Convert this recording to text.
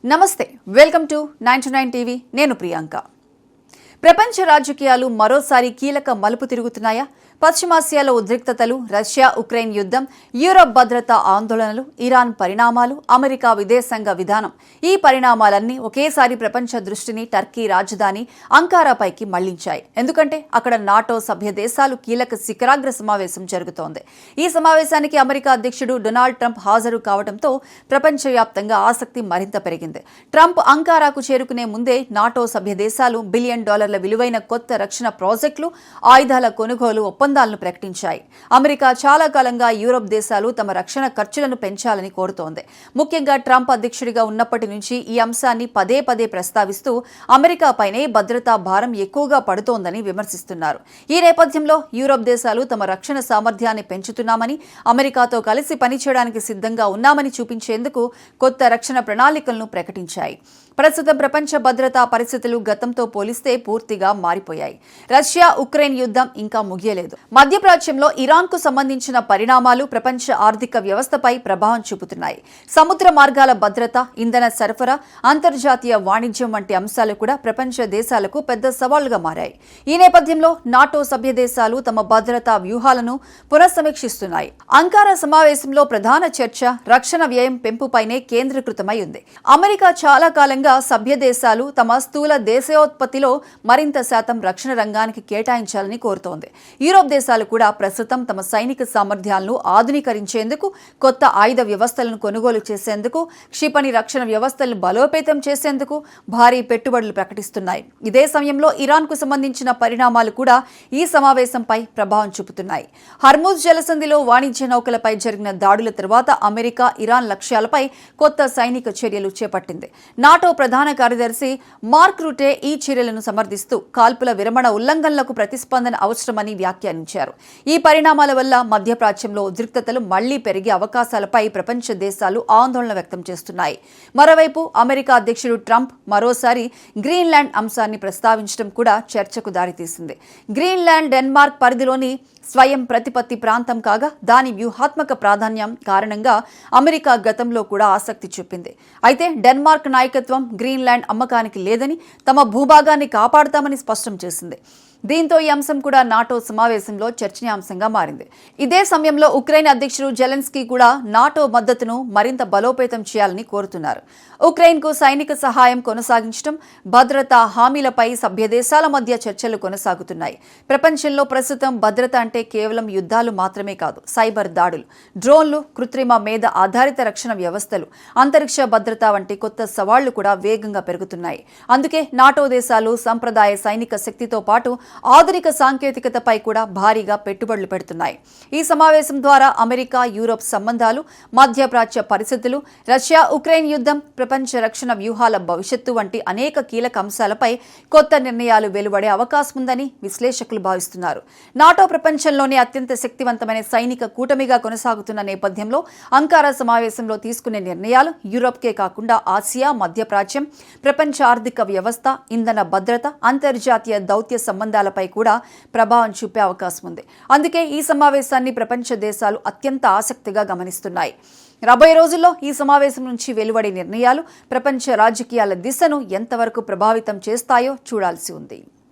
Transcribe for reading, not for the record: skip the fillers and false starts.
నమస్తే welcome to 99 TV నేను ప్రియాంక ప్రపంచ రాజకీయాలు మరోసారి కీలక మలుపు తిరుగుతున్నాయా పశ్చిమాసియాలో ఉద్రిక్తతలు రష్యా ఉక్రెయిన్ యుద్ధం యూరప్ భద్రతా ఆందోళనలు ఇరాన్ పరిణామాలు అమెరికా విదేశాంగ విధానం ఈ పరిణామాలన్నీ ఒకేసారి ప్రపంచ దృష్టిని టర్కీ రాజధాని అంకారాపైకి మళ్లించాయి ఎందుకంటే అక్కడ నాటో సభ్య దేశాలు కీలక శిఖరాగ్ర సమావేశం జరుగుతోంది ఈ సమావేశానికి అమెరికా అధ్యక్షుడు డొనాల్డ్ ట్రంప్ హాజరు కావడంతో ప్రపంచవ్యాప్తంగా ఆసక్తి మరింత పెరిగింది ట్రంప్ అంకారాకు చేరుకునే ముందే నాటో సభ్య దేశాలు $1 బిలియన్ విలువైన కొత్త రక్షణ ప్రాజెక్టులు ఆయుధాల కొనుగోలు ఒప్పందాలను ప్రకటించాయి అమెరికా చాలా కాలంగా యూరప్ దేశాలు తమ రక్షణ ఖర్చులను పెంచాలని కోరుతోంది ముఖ్యంగా ట్రంప్ అధ్యక్షుడిగా ఉన్నప్పటి నుంచి ఈ అంశాన్ని పదే పదే ప్రస్తావిస్తూ అమెరికాపైనే భద్రతా భారం ఎక్కువగా పడుతోందని విమర్శిస్తున్నారు ఈ నేపథ్యంలో యూరప్ దేశాలు తమ రక్షణ సామర్థ్యాన్ని పెంచుతున్నామని అమెరికాతో కలిసి పనిచేయడానికి సిద్ధంగా ఉన్నామని చూపించేందుకు కొత్త రక్షణ ప్రణాళికలను ప్రకటించాయి ప్రస్తుతం ప్రపంచ భద్రతా పరిస్థితులు గతంతో పోలిస్తే పూర్తిగా మారిపోయాయి రష్యా ఉక్రెయిన్ యుద్ధం ఇంకా ముగియలేదు మధ్యప్రాచ్యంలో ఇరాన్ కు సంబంధించిన పరిణామాలు ప్రపంచ ఆర్థిక వ్యవస్థపై ప్రభావం చూపుతున్నాయి సముద్ర మార్గాల భద్రత ఇంధన సరఫరా అంతర్జాతీయ వాణిజ్యం వంటి అంశాలు కూడా ప్రపంచ దేశాలకు పెద్ద సవాళ్లుగా మారాయి ఈ నేపథ్యంలో నాటో సభ్య దేశాలు తమ భద్రతా వ్యూహాలను పునఃసమీక్షిస్తున్నాయి అంకారా సమావేశంలో ప్రధాన చర్చ రక్షణ వ్యయం పెంపుపైనే కేంద్రీకృతమై ఉంది అమెరికా చాలా కాలంగా సభ్య దేశాలు తమ స్థూల దేశీయోత్పత్తిలో మరింత శాతం రక్షణ రంగానికి కేటాయించాలని కోరుతోంది యూరోప్ దేశాలు కూడా ప్రస్తుతం తమ సైనిక సామర్థ్యాలను ఆధునీకరించేందుకు కొత్త ఆయుధ వ్యవస్థలను కొనుగోలు చేసేందుకు క్షిపణి రక్షణ వ్యవస్థలను బలోపేతం చేసేందుకు భారీ పెట్టుబడులు ప్రకటిస్తున్నాయి ఇదే సమయంలో ఇరాన్ కు సంబంధించిన పరిణామాలు కూడా ఈ సమావేశంపై ప్రభావం చూపుతున్నాయి హర్ముజ్ జలసంధిలో వాణిజ్య నౌకలపై జరిగిన దాడుల తర్వాత అమెరికా ఇరాన్ లక్ష్యాలపై కొత్త సైనిక చర్యలు చేపట్టింది నాటో ప్రధాన కార్యదర్శి మార్క్ రూటే ఈ చర్యలను సమర్థిస్తూ కాల్పుల విరమణ ఉల్లంఘనలకు ప్రతిస్పందన అవసరమని వ్యాఖ్యానించారు ఈ పరిణామాల వల్ల మధ్యప్రాచ్యంలో ఉద్రిక్తతలు మళ్లీ పెరిగే అవకాశాలపై ప్రపంచ దేశాలు ఆందోళన వ్యక్తం చేస్తున్నాయి మరోవైపు అమెరికా అధ్యక్షుడు ట్రంప్ మరోసారి గ్రీన్లాండ్ అంశాన్ని ప్రస్తావించడం కూడా చర్చకు దారితీసింది గ్రీన్లాండ్ డెన్మార్క్ పరిధిలోని స్వయం ప్రతిపత్తి ప్రాంతం కాగా దాని వ్యూహాత్మక ప్రాధాన్యం కారణంగా అమెరికా గతంలో కూడా ఆసక్తి చూపింది అయితే డెన్మార్క్ నాయకత్వం గ్రీన్లాండ్ అమ్మకానికి లేదని తమ భూభాగాన్ని కాపాడుతామని స్పష్టం చేసింది దీంతో ఈ అంశం కూడా నాటో సమావేశంలో చర్చనీయాంశంగా మారింది ఇదే సమయంలో ఉక్రెయిన్ అధ్యక్షుడు జెలెన్స్కీ కూడా నాటో మద్దతును మరింత బలోపేతం చేయాలని కోరుతున్నారు ఉక్రెయిన్ కు సైనిక సహాయం కొనసాగించడం భద్రతా హామీలపై సభ్య దేశాల మధ్య చర్చలు కొనసాగుతున్నాయి ప్రపంచంలో ప్రస్తుతం భద్రత అంటే కేవలం యుద్ధాలు మాత్రమే కాదు సైబర్ దాడులు డ్రోన్లు కృత్రిమ మేధ ఆధారిత రక్షణ వ్యవస్థలు అంతరిక్ష భద్రత వంటి కొత్త సవాళ్లు కూడా వేగంగా పెరుగుతున్నాయి అందుకే నాటో దేశాలు సంప్రదాయ సైనిక శక్తితో పాటు ఆధునిక సాంకేతికతపై కూడా భారీగా పెట్టుబడులు పెడుతున్నాయి ఈ సమావేశం ద్వారా అమెరికా యూరోప్ సంబంధాలు మధ్యప్రాచ్య పరిస్థితులు రష్యా ఉక్రెయిన్ యుద్ధం ప్రపంచ రక్షణ వ్యూహాల భవిష్యత్తు వంటి అనేక కీలక అంశాలపై కొత్త నిర్ణయాలు వెలువడే అవకాశం ఉందని విశ్లేషకులు భావిస్తున్నారు నాటో ప్రపంచంలోనే అత్యంత శక్తివంతమైన సైనిక కూటమిగా కొనసాగుతున్న నేపథ్యంలో అంకారా సమావేశంలో తీసుకునే నిర్ణయాలు యూరోప్కే కాకుండా ఆసియా మధ్యప్రాచ్యం ప్రపంచ ఆర్థిక వ్యవస్థ ఇంధన భద్రత అంతర్జాతీయ దౌత్య సంబంధాలపై కూడా ప్రభావం చూపే అవకాశం ఉంది అందుకే ఈ సమావేశాన్ని ప్రపంచ దేశాలు అత్యంత ఆసక్తిగా గమనిస్తున్నాయి రాబోయే రోజుల్లో ఈ సమావేశం నుంచి వెలువడే నిర్ణయాలు ప్రపంచ రాజకీయాల దిశను ఎంతవరకు ప్రభావితం చేస్తాయో చూడాల్సి ఉంది